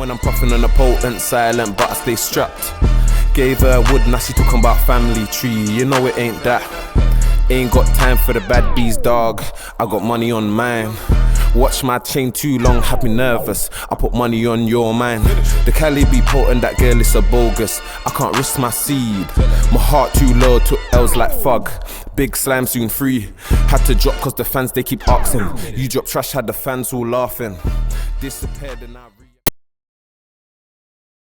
when I'm puffing on a potent, silent, but I stay strapped. Gave her wood, now she talking about family tree. You know it ain't that. Ain't got time for the bad bees, dog. I got money on mine. Watch my chain too long, have me nervous. I put money on your mind. The Cali be potent, that girl is a bogus. I can't risk my seed. My heart too low, took L's like fug. Big slime soon free. Had to drop cause the fans they keep asking. You drop trash, had the fans all laughing. Disappeared and I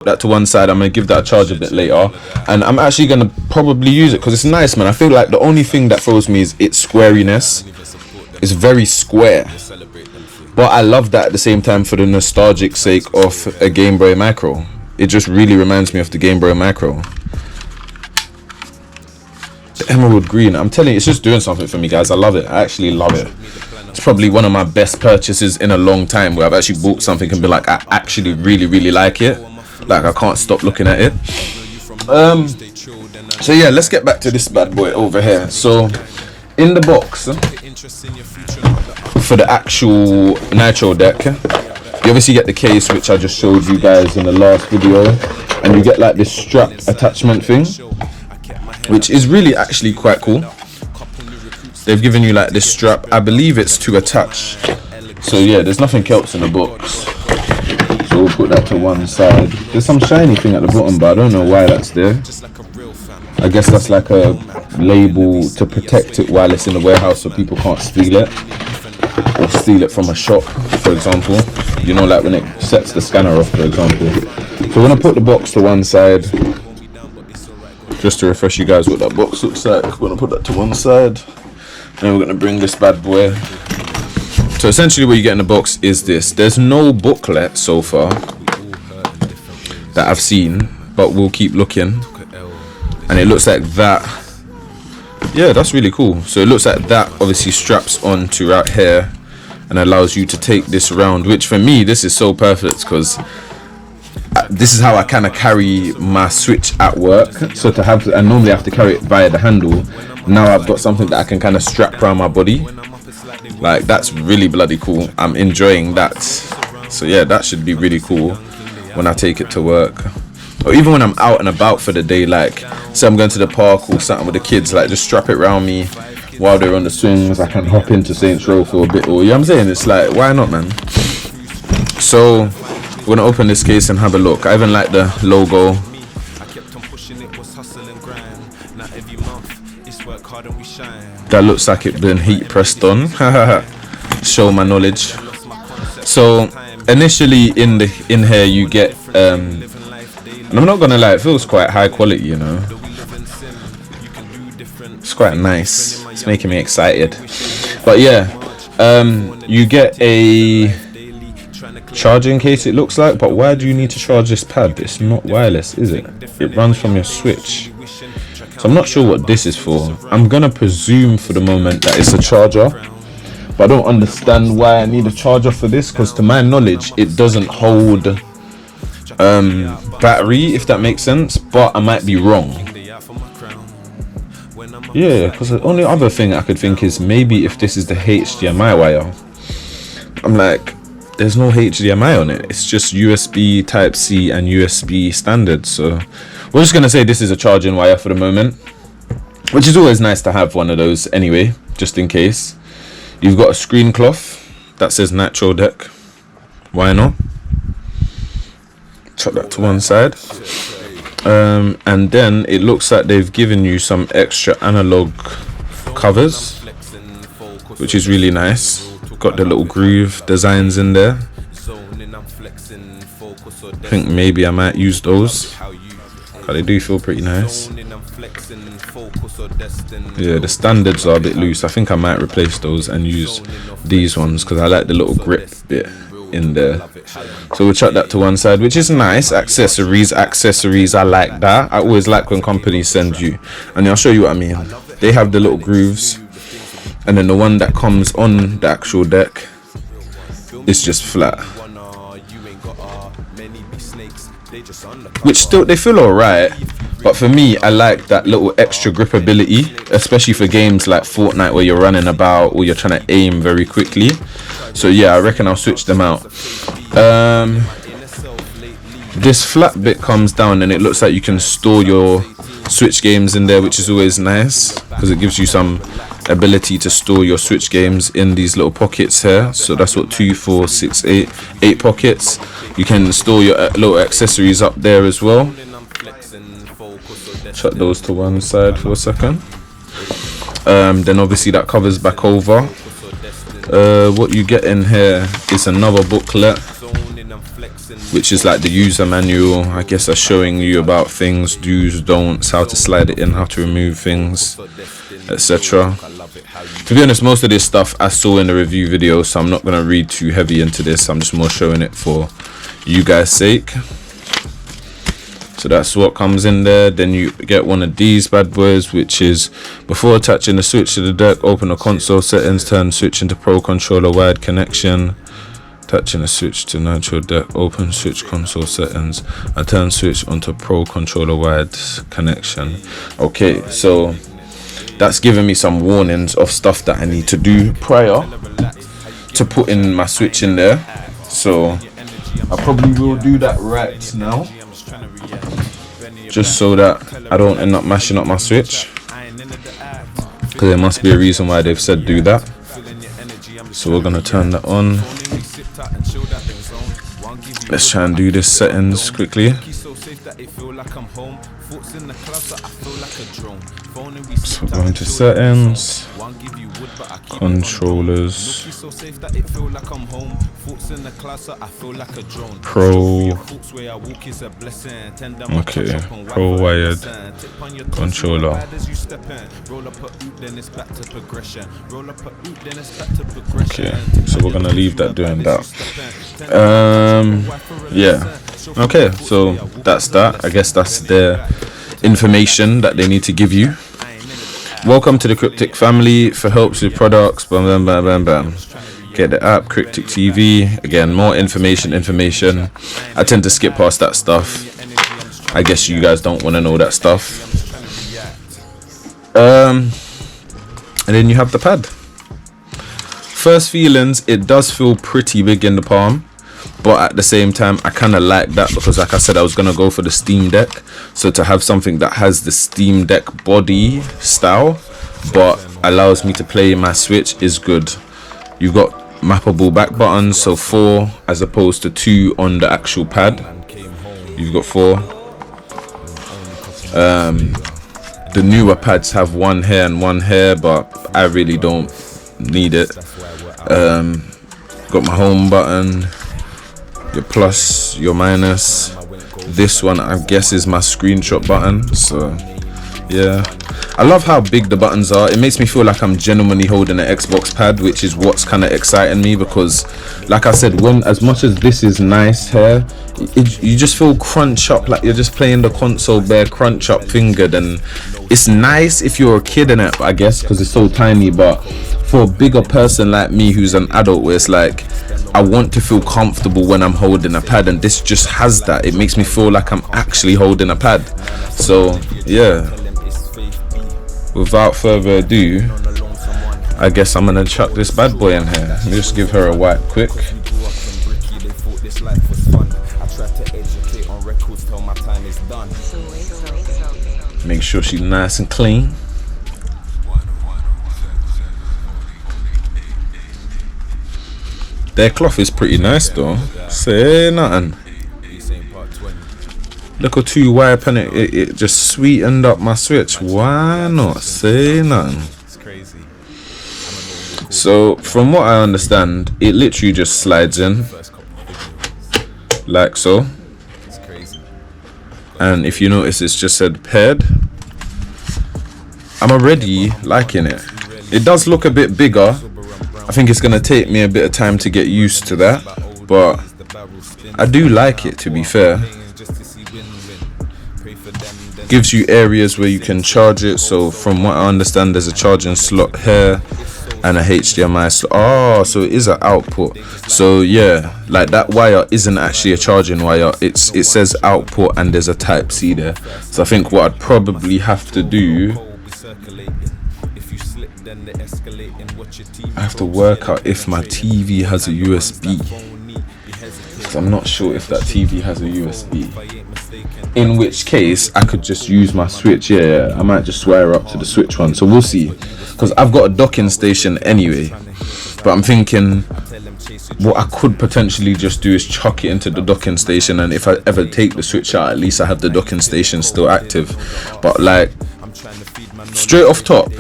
that to one side. I'm gonna give that a charge a bit later, and I'm actually gonna probably use it because it's nice, man. I feel like the only thing that throws me is its squariness. It's very square, but I love that at the same time for the nostalgic sake of a Game Boy Micro. It just really reminds me of the Game Boy Micro. The emerald green, I'm telling you, it's just doing something for me, guys. I love it. I actually love it. It's probably one of my best purchases in a long time, where I've actually bought something and be like, I actually really like it. Like, I can't stop looking at it. So yeah, let's get back to this bad boy over here. So in the box for the actual nitro deck, you obviously get the case, which I just showed you guys in the last video, and you get like this strap attachment thing, which is really actually quite cool. They've given you like this strap, I believe it's to attach. So yeah, there's nothing else in the box. So we'll put that to one side. There's some shiny thing at the bottom, but I don't know why that's there. I guess that's like a label to protect it while it's in the warehouse so people can't steal it. Or steal it from a shop, for example. You know, like when it sets the scanner off, for example. So we're gonna put the box to one side. Just to refresh you guys what that box looks like. We're gonna put that to one side. And we're gonna bring this bad boy. So essentially what you get in the box is this. There's no booklet so far that I've seen, but we'll keep looking. And it looks like that. Yeah, that's really cool. So it looks like that obviously straps on to right here and allows you to take this around, which for me, this is so perfect because this is how I kind of carry my Switch at work. So to have, I normally have to carry it via the handle. Now I've got something that I can kind of strap around my body. Like, that's really bloody cool. I'm enjoying that. So yeah, that should be really cool when I take it to work, or even when I'm out and about for the day. Like, say I'm going to the park or something with the kids, like just strap it around me while they're on the swings. I can hop into Saints Row for a bit, or, you know what I'm saying? It's like, why not, man? So we're gonna open this case and have a look. I even like the logo. That looks like it's been heat pressed on. Show my knowledge. So initially in here you get and I'm not gonna lie, it feels quite high quality, you know. It's quite nice. It's making me excited. But yeah, you get a charging case, it looks like. But why do you need to charge this pad? It's not wireless, is it? It runs from your Switch. So I'm not sure what this is for. I'm gonna presume for the moment that it's a charger, but I don't understand why I need a charger for this, because to my knowledge it doesn't hold battery, if that makes sense, but I might be wrong. Yeah, because the only other thing I could think is maybe if this is the HDMI wire. I'm like, there's no HDMI on it, it's just USB Type-C and USB standard. So we're just gonna say this is a charging wire for the moment, which is always nice to have one of those anyway, just in case. You've got a screen cloth that says Nitro Deck. Why not? Chuck that to one side. And then it looks like they've given you some extra analog covers, which is really nice. Got the little groove designs in there. I think maybe I might use those. They do feel pretty nice. Yeah, the standards are a bit loose. I think I might replace those and use these ones because I like the little grip bit in there. So we'll chuck that to one side, which is nice. Accessories, I like that. I always like when companies send you, and I'll show you what I mean. They have the little grooves, and then the one that comes on the actual deck is just flat, which still, they feel alright, but for me I like that little extra gripability, especially for games like Fortnite where you're running about or you're trying to aim very quickly. So yeah, I reckon I'll switch them out. this flat bit comes down and it looks like you can store your Switch games in there, which is always nice because it gives you some ability to store your Switch games in these little pockets here. So that's what 2, 4, 6, 8 pockets. You can store your little accessories up there as well. Shut those to one side for a second. Then obviously that covers back over. What you get in here is another booklet, which is like the user manual. I guess that's showing you about things, do's, don'ts, how to slide it in, how to remove things, etc. To be honest, most of this stuff I saw in the review video, so I'm not going to read too heavy into this. I'm just more showing it for you guys' sake. So that's what comes in there. Then you get one of these bad boys, which is before attaching the Switch to the deck, open the console settings, turn Switch into Pro Controller wired connection. Touching the Switch to Nitro deck, open Switch console settings, and turn Switch onto Pro Controller wired connection. Okay, so that's giving me some warnings of stuff that I need to do prior to putting my Switch in there. So I probably will do that right now, just so that I don't end up mashing up my Switch, because there must be a reason why they've said do that. So we're gonna turn that on. Let's try and do this settings quickly. So going to settings, controllers, Pro, okay, Pro wired controller. Okay, so we're gonna leave that doing that. Yeah, okay, so that's that. I guess that's the information that they need to give you. Welcome to the Crkd family. For helps with products, bam bam bam bam bam, get the app Crkd TV. Again, more information. I tend to skip past that stuff. I guess you guys don't want to know that stuff. And then you have the pad. First feelings, it does feel pretty big in the palm, but at the same time I kind of like that, because like I said, I was gonna go for the Steam Deck, so to have something that has the Steam Deck body style but allows me to play my Switch is good. You've got mappable back buttons, so 4 as opposed to 2 on the actual pad. You've got 4. The newer pads have 1 here and 1 here, but I really don't need it. Got my home button, your plus, your minus. This one I guess is my screenshot button. So yeah, I love how big the buttons are. It makes me feel like I'm genuinely holding an Xbox pad, which is what's kind of exciting me, because like I said, when as much as this is nice here, you just feel crunch up, like you're just playing the console bare crunch up fingered. And it's nice if you're a kid in it, I guess, because it's so tiny, but for a bigger person like me who's an adult, where it's like I want to feel comfortable when I'm holding a pad, and this just has that. It makes me feel like I'm actually holding a pad. So yeah, without further ado, I guess I'm gonna chuck this bad boy in here. Let me just give her a wipe quick. Make sure she's nice and clean. Their cloth is pretty nice though. Say nothing. Look at 2 wipe and it just sweetened up my Switch. Why not? Say nothing. So from what I understand, it literally just slides in like so. And if you notice, it's just said paired. I'm already liking it. It does look a bit bigger. I think it's gonna take me a bit of time to get used to that, but I do like it, to be fair. Gives you areas where you can charge it. So from what I understand, there's a charging slot here and a HDMI slot. Oh, so it is an output. So yeah, like that wire isn't actually a charging wire. It says output and there's a type C there. So I think what I'd probably have to do, I have to work out if my TV has a USB. because I'm not sure if that TV has a USB. In which case, I could just use my Switch. Yeah, I might just swear up to the Switch one. So we'll see. Because I've got a docking station anyway. But I'm thinking, what I could potentially just do is chuck it into the docking station. And if I ever take the Switch out, at least I have the docking station still active. But like, straight off top,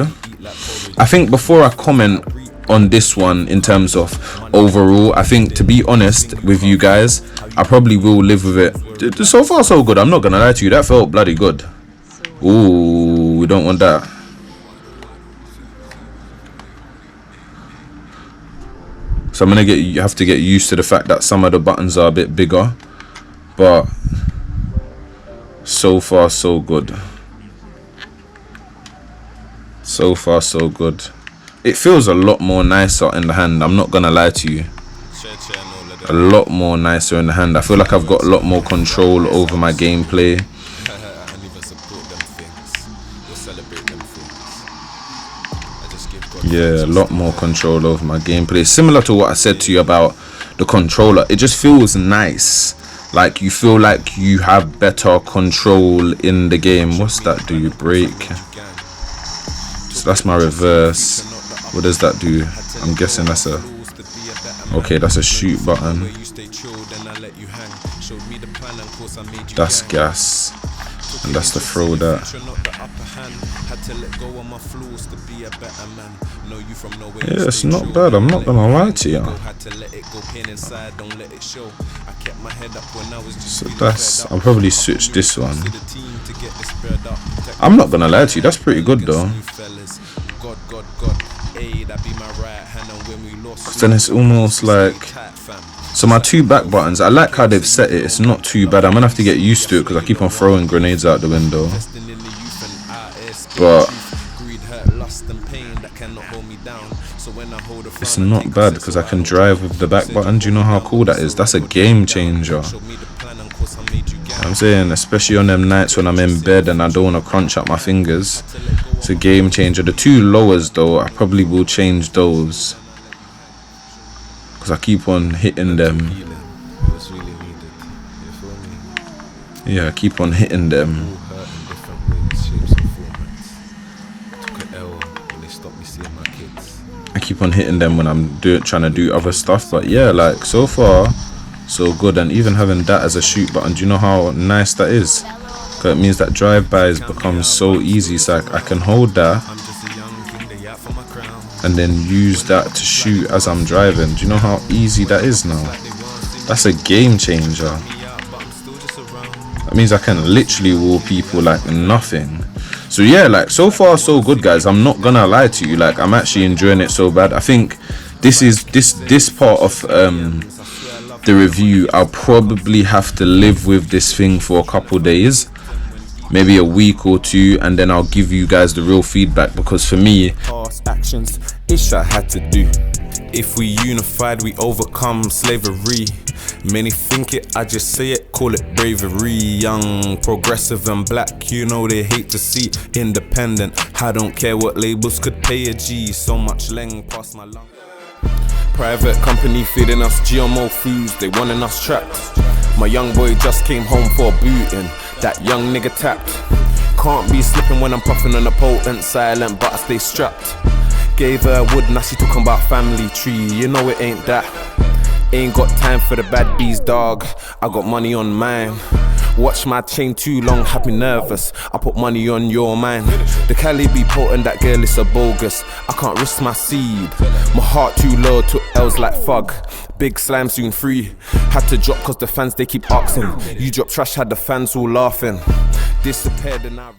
I think before I comment on this one in terms of overall, I think, to be honest with you guys, I probably will live with it. So far so good, I'm not gonna lie to you, that felt bloody good. Ooh, we don't want that. So I'm gonna you have to get used to the fact that some of the buttons are a bit bigger, but so far so good. So far so good. It feels a lot more nicer in the hand, I'm not gonna lie to you. A lot more nicer in the hand. I feel like I've got a lot more control over my gameplay. Yeah, a lot more control over my gameplay. Similar to what I said to you about the controller, it just feels nice. Like you feel like you have better control in the game. What's that do? You brake. So that's my reverse. What does that do? I'm guessing that's a... Okay, that's a shoot button. That's gas. And that's the throw that. Yeah, it's not bad, I'm not gonna lie to you. So that's... I'll probably switch this one. I'm not gonna lie to you, that's pretty good though. Cause then it's almost like... So my two back buttons, I like how they've set it, it's not too bad. I'm gonna have to get used to it because I keep on throwing grenades out the window. But it's not bad because I can drive with the back button. Do you know how cool that is? That's a game changer. I'm saying, especially on them nights when I'm in bed and I don't want to crunch up my fingers. It's a game changer. The two lowers though, I probably will change those. Because I keep on hitting them. Yeah, I keep on hitting them. I keep on hitting them when I'm trying to do other stuff. But yeah, like so far so good. And even having that as a shoot button, do you know how nice that is? Because it means that drive-bys become so easy. So I can hold that and then use that to shoot as I'm driving. Do you know how easy that is now? That's a game changer. That means I can literally wall people like nothing. So yeah, like so far so good, guys. I'm not gonna lie to you, like I'm actually enjoying it so bad. I think this is this part of the review, I'll probably have to live with this thing for a couple days, maybe a week or two, and then I'll give you guys the real feedback. Because for me, past actions, ish I had to do. If we unified, we overcome slavery. Many think it, I just say it, call it bravery. Young, progressive and black, you know they hate to see independent. I don't care what labels could pay a G. So much leng past my lung. Private company feeding us GMO foods, they wanting us trapped. My young boy just came home for a booting, that young nigga tapped. Can't be slipping when I'm puffing on a potent, silent but I stay strapped. Gave her wood, now she talking about family tree, you know it ain't that. Ain't got time for the bad bees, dog, I got money on mine. Watch my chain too long, had me nervous, I put money on your mind. The Cali be potent, that girl is a bogus, I can't risk my seed. My heart too low, took L's like fug. Big slime soon free. Had to drop cause the fans they keep asking. You drop trash, had the fans all laughing. Disappeared and I